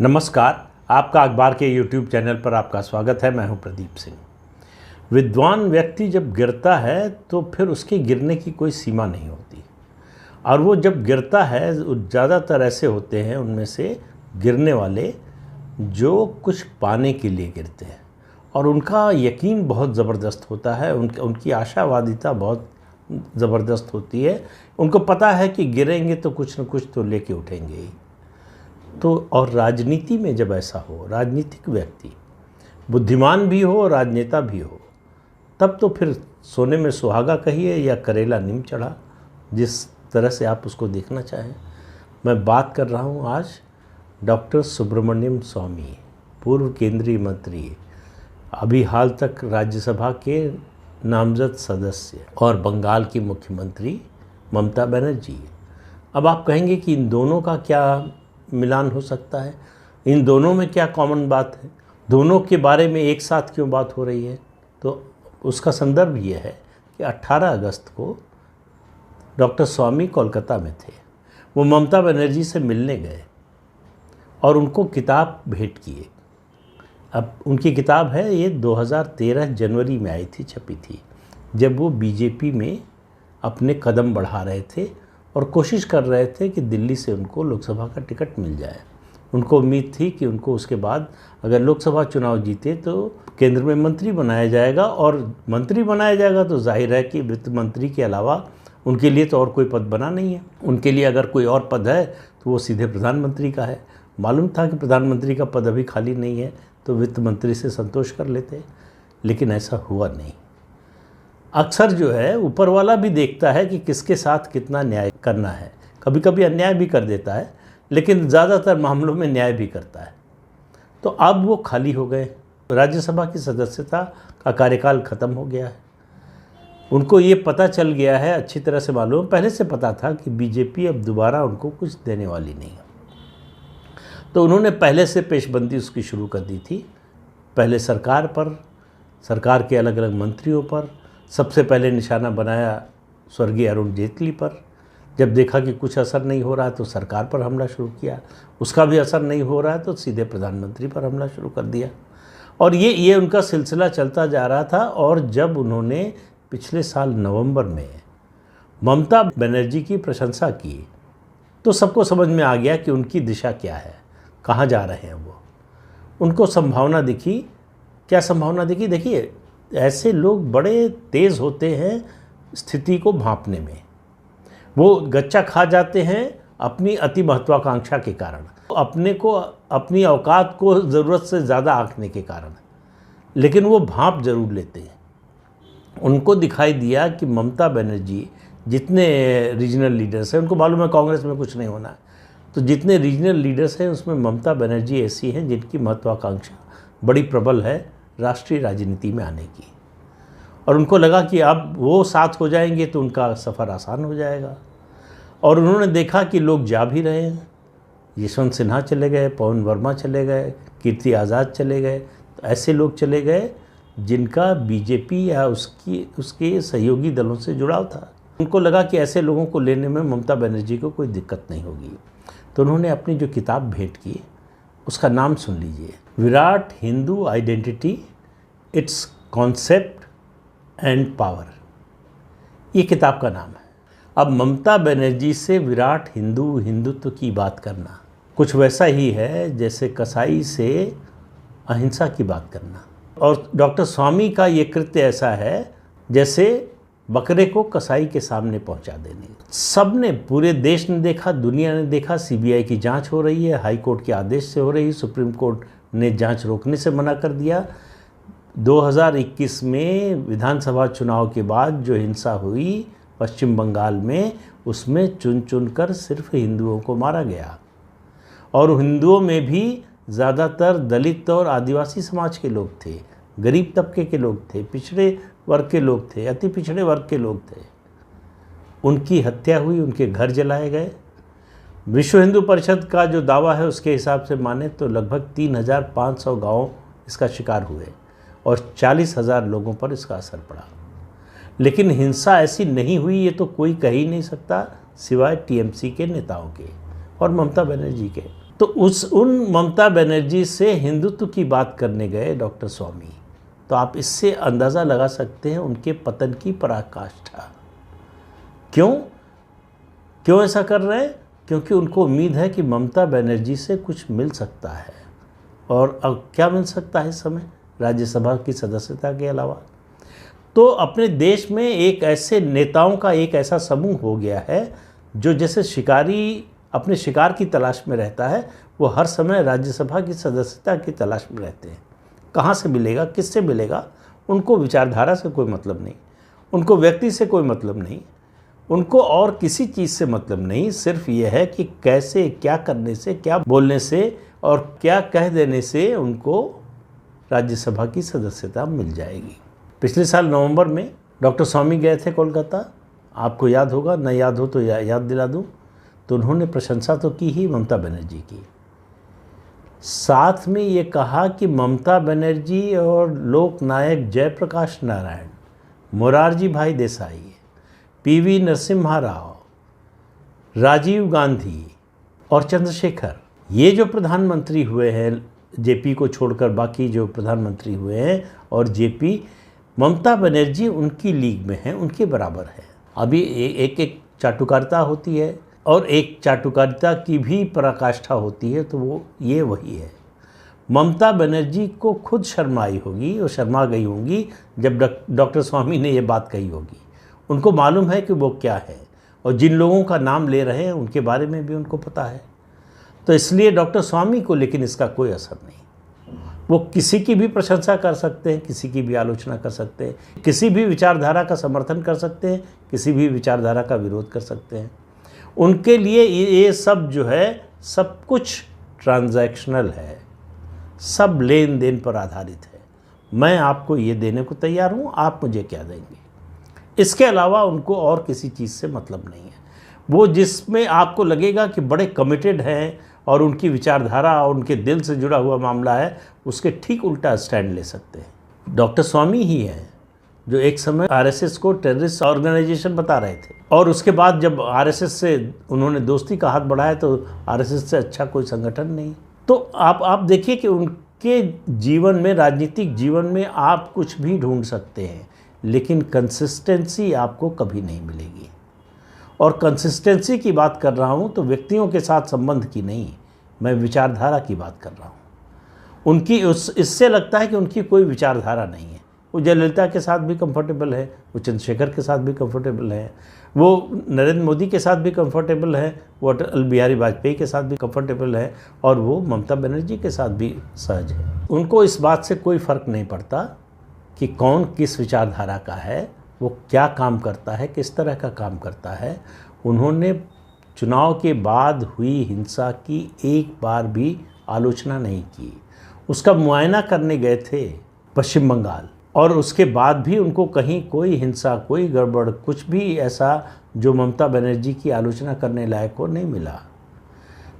नमस्कार। आपका अखबार के YouTube चैनल पर आपका स्वागत है। मैं हूं प्रदीप सिंह। विद्वान व्यक्ति जब गिरता है तो फिर उसके गिरने की कोई सीमा नहीं होती, और वो जब गिरता है ज़्यादातर ऐसे होते हैं उनमें से गिरने वाले जो कुछ पाने के लिए गिरते हैं, और उनका यकीन बहुत ज़बरदस्त होता है, उनकी आशावादिता बहुत ज़बरदस्त होती है। उनको पता है कि गिरेंगे तो कुछ न कुछ तो लेके उठेंगे ही। तो और राजनीति में जब ऐसा हो, राजनीतिक व्यक्ति बुद्धिमान भी हो, राजनेता भी हो, तब तो फिर सोने में सुहागा कहिए या करेला नीम चढ़ा, जिस तरह से आप उसको देखना चाहें। मैं बात कर रहा हूँ आज डॉक्टर सुब्रमण्यम स्वामी, पूर्व केंद्रीय मंत्री, अभी हाल तक राज्यसभा के नामजद सदस्य, और बंगाल की मुख्यमंत्री ममता बनर्जी। अब आप कहेंगे कि इन दोनों का क्या मिलान हो सकता है, इन दोनों में क्या कॉमन बात है, दोनों के बारे में एक साथ क्यों बात हो रही है? तो उसका संदर्भ ये है कि 18 अगस्त को डॉक्टर स्वामी कोलकाता में थे। वो ममता बनर्जी से मिलने गए और उनको किताब भेंट किए। अब उनकी किताब है ये 2013 जनवरी में आई थी, छपी थी, जब वो बीजेपी में अपने कदम बढ़ा रहे थे और कोशिश कर रहे थे कि दिल्ली से उनको लोकसभा का टिकट मिल जाए। उनको उम्मीद थी कि उनको उसके बाद अगर लोकसभा चुनाव जीते तो केंद्र में मंत्री बनाया जाएगा, और मंत्री बनाया जाएगा तो जाहिर है कि वित्त मंत्री के अलावा उनके लिए तो और कोई पद बना नहीं है। उनके लिए अगर कोई और पद है तो वो सीधे प्रधानमंत्री का है। मालूम था कि प्रधानमंत्री का पद अभी खाली नहीं है तो वित्त मंत्री से संतोष कर लेते, लेकिन ऐसा हुआ नहीं। अक्सर जो है ऊपर वाला भी देखता है कि किसके साथ कितना न्याय करना है, कभी कभी अन्याय भी कर देता है, लेकिन ज़्यादातर मामलों में न्याय भी करता है। तो अब वो खाली हो गए, राज्यसभा की सदस्यता का कार्यकाल ख़त्म हो गया है। उनको ये पता चल गया है, अच्छी तरह से मालूम, पहले से पता था कि बीजेपी अब दोबारा उनको कुछ देने वाली नहीं है। तो उन्होंने पहले से पेशबंदी उसकी शुरू कर दी थी। पहले सरकार पर, सरकार के अलग अलग मंत्रियों पर, सबसे पहले निशाना बनाया स्वर्गीय अरुण जेटली पर। जब देखा कि कुछ असर नहीं हो रहा है तो सरकार पर हमला शुरू किया, उसका भी असर नहीं हो रहा है तो सीधे प्रधानमंत्री पर हमला शुरू कर दिया, और ये उनका सिलसिला चलता जा रहा था। और जब उन्होंने पिछले साल नवंबर में ममता बनर्जी की प्रशंसा की तो सबको समझ में आ गया कि उनकी दिशा क्या है, कहाँ जा रहे हैं वो। उनको संभावना दिखी। क्या संभावना दिखी? देखिए, ऐसे लोग बड़े तेज़ होते हैं स्थिति को भांपने में। वो गच्चा खा जाते हैं अपनी अति महत्वाकांक्षा के कारण, अपने को, अपनी औकात को ज़रूरत से ज़्यादा आंकने के कारण, लेकिन वो भांप जरूर लेते हैं। उनको दिखाई दिया कि ममता बनर्जी, जितने रीजनल लीडर्स हैं, उनको मालूम है कांग्रेस में कुछ नहीं होना है, तो जितने रीजनल लीडर्स हैं उसमें ममता बनर्जी ऐसी हैं जिनकी महत्वाकांक्षा बड़ी प्रबल है राष्ट्रीय राजनीति में आने की। और उनको लगा कि अब वो साथ हो जाएंगे तो उनका सफ़र आसान हो जाएगा। और उन्होंने देखा कि लोग जा भी रहे हैं। यशवंत सिन्हा चले गए, पवन वर्मा चले गए, कीर्ति आज़ाद चले गए। तो ऐसे लोग चले गए जिनका बीजेपी या उसके सहयोगी दलों से जुड़ाव था। उनको लगा कि ऐसे लोगों को लेने में ममता बनर्जी को कोई दिक्कत नहीं होगी। तो उन्होंने अपनी जो किताब भेंट की उसका नाम सुन लीजिए, Virat Hindu identity, it's concept and power. ये किताब का नाम है। अब ममता बनर्जी से विराट हिंदुत्व की बात करना कुछ वैसा ही है जैसे कसाई से अहिंसा की बात करना, और डॉक्टर स्वामी का ये कृत्य ऐसा है जैसे बकरे को कसाई के सामने पहुंचा देने। सब ने, पूरे देश ने देखा, दुनिया ने देखा, सीबीआई की जांच हो रही है, हाई कोर्ट के आदेश से हो रही है, सुप्रीम कोर्ट ने जांच रोकने से मना कर दिया। 2021 में विधानसभा चुनाव के बाद जो हिंसा हुई पश्चिम बंगाल में, उसमें चुन चुनकर सिर्फ हिंदुओं को मारा गया, और हिंदुओं में भी ज़्यादातर दलित और आदिवासी समाज के लोग थे, गरीब तबके के लोग थे, पिछड़े वर्ग के लोग थे, अति पिछड़े वर्ग के लोग थे। उनकी हत्या हुई, उनके घर जलाए गए। विश्व हिंदू परिषद का जो दावा है उसके हिसाब से माने तो लगभग 3500 गांव इसका शिकार हुए और 40,000 लोगों पर इसका असर पड़ा। लेकिन हिंसा ऐसी नहीं हुई, ये तो कोई कह ही नहीं सकता सिवाय टीएमसी के नेताओं के और ममता बनर्जी के। तो उन ममता बनर्जी से हिंदुत्व की बात करने गए डॉक्टर स्वामी। तो आप इससे अंदाज़ा लगा सकते हैं उनके पतन की पराकाष्ठा। क्यों ऐसा कर रहे हैं? क्योंकि उनको उम्मीद है कि ममता बनर्जी से कुछ मिल सकता है। और अब क्या मिल सकता है इस समय राज्यसभा की सदस्यता के अलावा? तो अपने देश में एक ऐसे नेताओं का एक ऐसा समूह हो गया है जो जैसे शिकारी अपने शिकार की तलाश में रहता है, वो हर समय राज्यसभा की सदस्यता की तलाश में रहते हैं। कहाँ से मिलेगा, किससे मिलेगा? उनको विचारधारा से कोई मतलब नहीं, उनको व्यक्ति से कोई मतलब नहीं, उनको और किसी चीज़ से मतलब नहीं। सिर्फ ये है कि कैसे, क्या करने से, क्या बोलने से और क्या कह देने से उनको राज्यसभा की सदस्यता मिल जाएगी। पिछले साल नवंबर में डॉक्टर स्वामी गए थे कोलकाता, आपको याद होगा, न याद हो तो याद दिला दूँ। तो उन्होंने प्रशंसा तो की ही ममता बनर्जी की, साथ में ये कहा कि ममता बनर्जी और लोकनायक जयप्रकाश नारायण, मोरारजी भाई देसाई, पीवी नरसिम्हा राव, राजीव गांधी और चंद्रशेखर, ये जो प्रधानमंत्री हुए हैं, जेपी को छोड़कर बाकी जो प्रधानमंत्री हुए हैं, और जेपी, ममता बनर्जी उनकी लीग में है, उनके बराबर है। अभी एक चाटुकारिता होती है और एक चाटुकारिता की भी पराकाष्ठा होती है, तो वो ये वही है। ममता बनर्जी को खुद शर्म आई होगी और शर्मा गई होंगी जब डॉक्टर स्वामी ने ये बात कही होगी। उनको मालूम है कि वो क्या है, और जिन लोगों का नाम ले रहे हैं उनके बारे में भी उनको पता है। तो इसलिए डॉक्टर स्वामी को लेकिन इसका कोई असर नहीं। वो किसी की भी प्रशंसा कर सकते हैं, किसी की भी आलोचना कर सकते हैं, किसी भी विचारधारा का समर्थन कर सकते हैं, किसी भी विचारधारा का विरोध कर सकते हैं। उनके लिए ये सब जो है, सब कुछ ट्रांजैक्शनल है, सब लेन देन पर आधारित है। मैं आपको ये देने को तैयार हूँ, आप मुझे क्या देंगे। इसके अलावा उनको और किसी चीज़ से मतलब नहीं है। वो जिसमें आपको लगेगा कि बड़े कमिटेड हैं और उनकी विचारधारा और उनके दिल से जुड़ा हुआ मामला है, उसके ठीक उल्टा स्टैंड ले सकते हैं। डॉक्टर स्वामी ही हैं जो एक समय आरएसएस को टेररिस्ट ऑर्गेनाइजेशन बता रहे थे, और उसके बाद जब आरएसएस से उन्होंने दोस्ती का हाथ बढ़ाया तो आरएसएस से अच्छा कोई संगठन नहीं। तो आप देखिए कि उनके जीवन में, राजनीतिक जीवन में आप कुछ भी ढूंढ सकते हैं, लेकिन कंसिस्टेंसी आपको कभी नहीं मिलेगी। और कंसिस्टेंसी की बात कर रहा हूँ तो व्यक्तियों के साथ संबंध की नहीं, मैं विचारधारा की बात कर रहा हूँ। उनकी इससे लगता है कि उनकी कोई विचारधारा नहीं है। वो जयललिता के साथ भी कंफर्टेबल है, वो चंद्रशेखर के साथ भी कंफर्टेबल है, वो नरेंद्र मोदी के साथ भी कंफर्टेबल है, वो अटल बिहारी वाजपेयी के साथ भी कंफर्टेबल है, और वो ममता बनर्जी के साथ भी सहज है। उनको इस बात से कोई फ़र्क नहीं पड़ता कि कौन किस विचारधारा का है, वो क्या काम करता है, किस तरह का काम करता है। उन्होंने चुनाव के बाद हुई हिंसा की एक बार भी आलोचना नहीं की। उसका मुआयना करने गए थे पश्चिम बंगाल, और उसके बाद भी उनको कहीं कोई हिंसा, कोई गड़बड़, कुछ भी ऐसा जो ममता बनर्जी की आलोचना करने लायक हो नहीं मिला।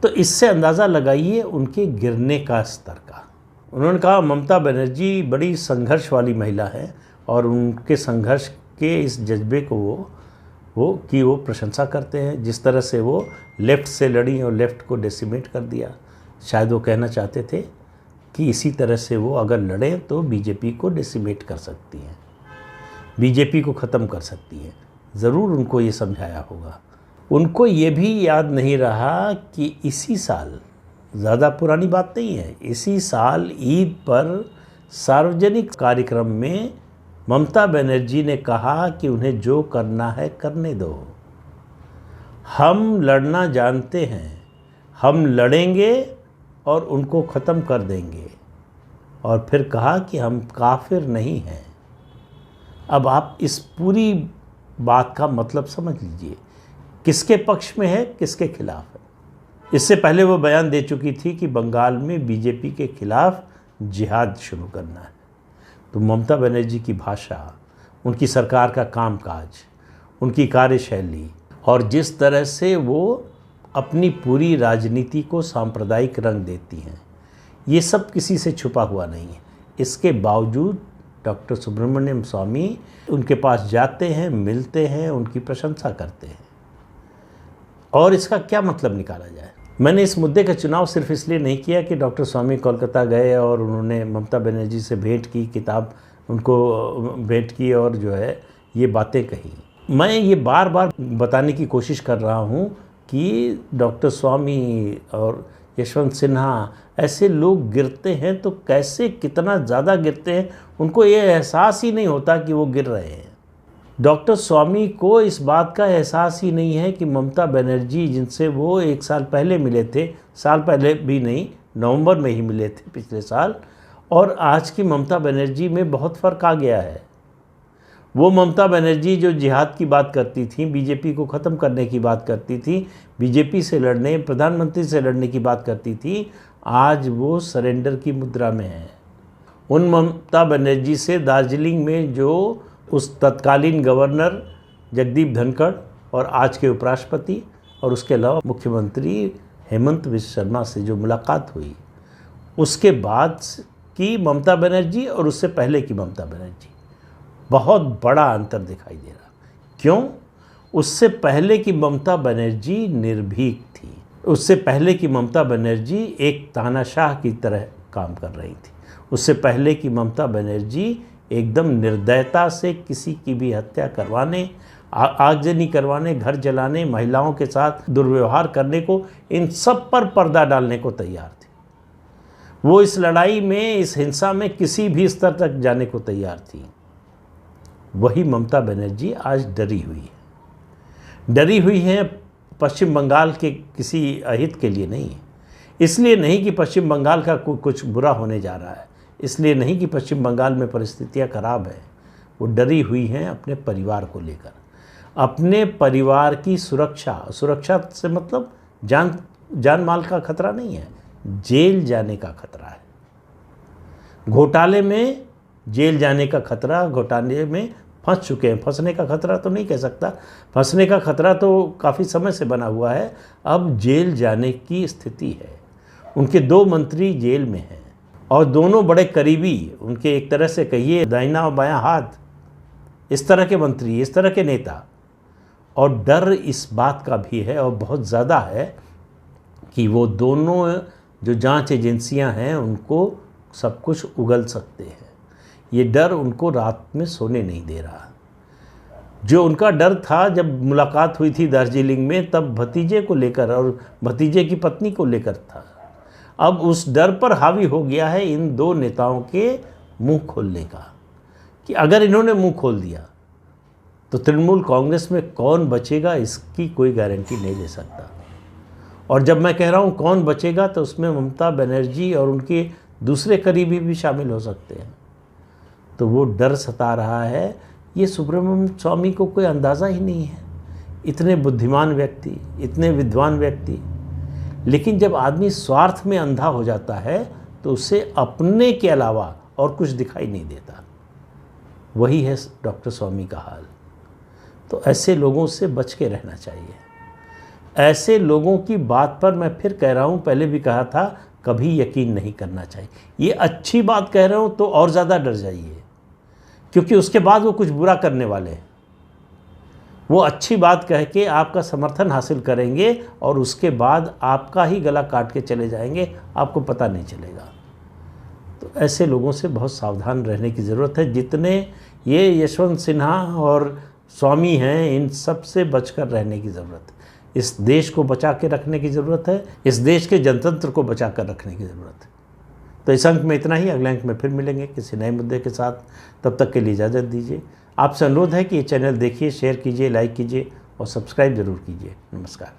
तो इससे अंदाज़ा लगाइए उनके गिरने का स्तर का। उन्होंने कहा ममता बनर्जी बड़ी संघर्ष वाली महिला है, और उनके संघर्ष के इस जज्बे को वो प्रशंसा करते हैं। जिस तरह से वो लेफ़्ट से लड़ी और लेफ़्ट को डेसिमेट कर दिया, शायद वो कहना चाहते थे कि इसी तरह से वो अगर लड़ें तो बीजेपी को डेसिमेट कर सकती हैं, बीजेपी को ख़त्म कर सकती हैं। ज़रूर उनको ये समझाया होगा। उनको ये भी याद नहीं रहा कि इसी साल, ज़्यादा पुरानी बात नहीं है, इसी साल ईद पर सार्वजनिक कार्यक्रम में ममता बनर्जी ने कहा कि उन्हें जो करना है करने दो, हम लड़ना जानते हैं, हम लड़ेंगे और उनको ख़त्म कर देंगे। और फिर कहा कि हम काफिर नहीं हैं। अब आप इस पूरी बात का मतलब समझ लीजिए, किसके पक्ष में है, किसके खिलाफ है। इससे पहले वो बयान दे चुकी थी कि बंगाल में बीजेपी के खिलाफ जिहाद शुरू करना है। तो ममता बनर्जी की भाषा, उनकी सरकार का कामकाज, उनकी कार्यशैली, और जिस तरह से वो अपनी पूरी राजनीति को सांप्रदायिक रंग देती हैं, ये सब किसी से छुपा हुआ नहीं है। इसके बावजूद डॉक्टर सुब्रमण्यम स्वामी उनके पास जाते हैं, मिलते हैं, उनकी प्रशंसा करते हैं। और इसका क्या मतलब निकाला जाए? मैंने इस मुद्दे का चुनाव सिर्फ इसलिए नहीं किया कि डॉक्टर स्वामी कोलकाता गए और उन्होंने ममता बनर्जी से भेंट की, किताब उनको भेंट की और जो है ये बातें कही। मैं ये बार बार बताने की कोशिश कर रहा हूँ कि डॉक्टर स्वामी और यशवंत सिन्हा ऐसे लोग गिरते हैं तो कैसे, कितना ज़्यादा गिरते हैं, उनको ये एहसास ही नहीं होता कि वो गिर रहे हैं। डॉक्टर स्वामी को इस बात का एहसास ही नहीं है कि ममता बनर्जी, जिनसे वो 1 साल पहले मिले थे, साल पहले भी नहीं, नवंबर में ही मिले थे पिछले साल, और आज की ममता बनर्जी में बहुत फ़र्क आ गया है। वो ममता बनर्जी जो जिहाद की बात करती थी, बीजेपी को ख़त्म करने की बात करती थी, बीजेपी से लड़ने, प्रधानमंत्री से लड़ने की बात करती थी, आज वो सरेंडर की मुद्रा में है। उन ममता बनर्जी से दार्जिलिंग में जो उस तत्कालीन गवर्नर जगदीप धनखड़ और आज के उपराष्ट्रपति और उसके अलावा मुख्यमंत्री हेमंत बिश्व शर्मा से जो मुलाकात हुई, उसके बाद की ममता बनर्जी और उससे पहले की ममता बनर्जी, बहुत बड़ा अंतर दिखाई दे रहा। क्यों? उससे पहले की ममता बनर्जी निर्भीक थी, उससे पहले की ममता बनर्जी एक तानाशाह की तरह काम कर रही थी, उससे पहले की ममता बनर्जी एकदम निर्दयता से किसी की भी हत्या करवाने, आगजनी करवाने, घर जलाने, महिलाओं के साथ दुर्व्यवहार करने को, इन सब पर पर्दा डालने को तैयार थी। वो इस लड़ाई में, इस हिंसा में किसी भी स्तर तक जाने को तैयार थी। वही ममता बनर्जी आज डरी हुई है। डरी हुई है पश्चिम बंगाल के किसी अहित के लिए नहीं, इसलिए नहीं कि पश्चिम बंगाल का कुछ बुरा होने जा रहा है, इसलिए नहीं कि पश्चिम बंगाल में परिस्थितियां खराब हैं। वो डरी हुई हैं अपने परिवार को लेकर, अपने परिवार की सुरक्षा। सुरक्षा से मतलब जान माल का खतरा नहीं है, जेल जाने का खतरा है। घोटाले में जेल जाने का खतरा, घोटाले में फंस चुके हैं। फंसने का खतरा तो नहीं कह सकता, फंसने का खतरा तो काफ़ी समय से बना हुआ है, अब जेल जाने की स्थिति है। उनके 2 मंत्री जेल में हैं और दोनों बड़े करीबी, उनके एक तरह से कहिए दाहिना और बायां हाथ, इस तरह के मंत्री, इस तरह के नेता। और डर इस बात का भी है और बहुत ज़्यादा है कि वो दोनों जो जांच एजेंसियां हैं उनको सब कुछ उगल सकते हैं। ये डर उनको रात में सोने नहीं दे रहा। जो उनका डर था जब मुलाकात हुई थी दार्जिलिंग में, तब भतीजे को लेकर और भतीजे की पत्नी को लेकर था, अब उस डर पर हावी हो गया है इन 2 नेताओं के मुंह खोलने का, कि अगर इन्होंने मुंह खोल दिया तो तृणमूल कांग्रेस में कौन बचेगा इसकी कोई गारंटी नहीं ले सकता। और जब मैं कह रहा हूँ कौन बचेगा, तो उसमें ममता बनर्जी और उनके दूसरे करीबी भी शामिल हो सकते हैं। तो वो डर सता रहा है। ये सुब्रमण्यम स्वामी को कोई अंदाज़ा ही नहीं है, इतने बुद्धिमान व्यक्ति, इतने विद्वान व्यक्ति, लेकिन जब आदमी स्वार्थ में अंधा हो जाता है तो उसे अपने के अलावा और कुछ दिखाई नहीं देता। वही है डॉक्टर स्वामी का हाल। तो ऐसे लोगों से बच के रहना चाहिए। ऐसे लोगों की बात पर मैं फिर कह रहा हूँ, पहले भी कहा था, कभी यकीन नहीं करना चाहिए। ये अच्छी बात कह रहा हूँ तो और ज़्यादा डर जाइए, क्योंकि उसके बाद वो कुछ बुरा करने वाले हैं। वो अच्छी बात कह के आपका समर्थन हासिल करेंगे और उसके बाद आपका ही गला काट के चले जाएंगे, आपको पता नहीं चलेगा। तो ऐसे लोगों से बहुत सावधान रहने की ज़रूरत है। जितने ये यशवंत सिन्हा और स्वामी हैं, इन सब से बचकर रहने की ज़रूरत है। इस देश को बचा के रखने की ज़रूरत है, इस देश के जनतंत्र को बचा कर रखने की ज़रूरत है। तो इस अंक में इतना ही। अगले अंक में फिर मिलेंगे किसी नए मुद्दे के साथ। तब तक के लिए इजाज़त दीजिए। आपसे अनुरोध है कि ये चैनल देखिए, शेयर कीजिए, लाइक कीजिए और सब्सक्राइब ज़रूर कीजिए। नमस्कार।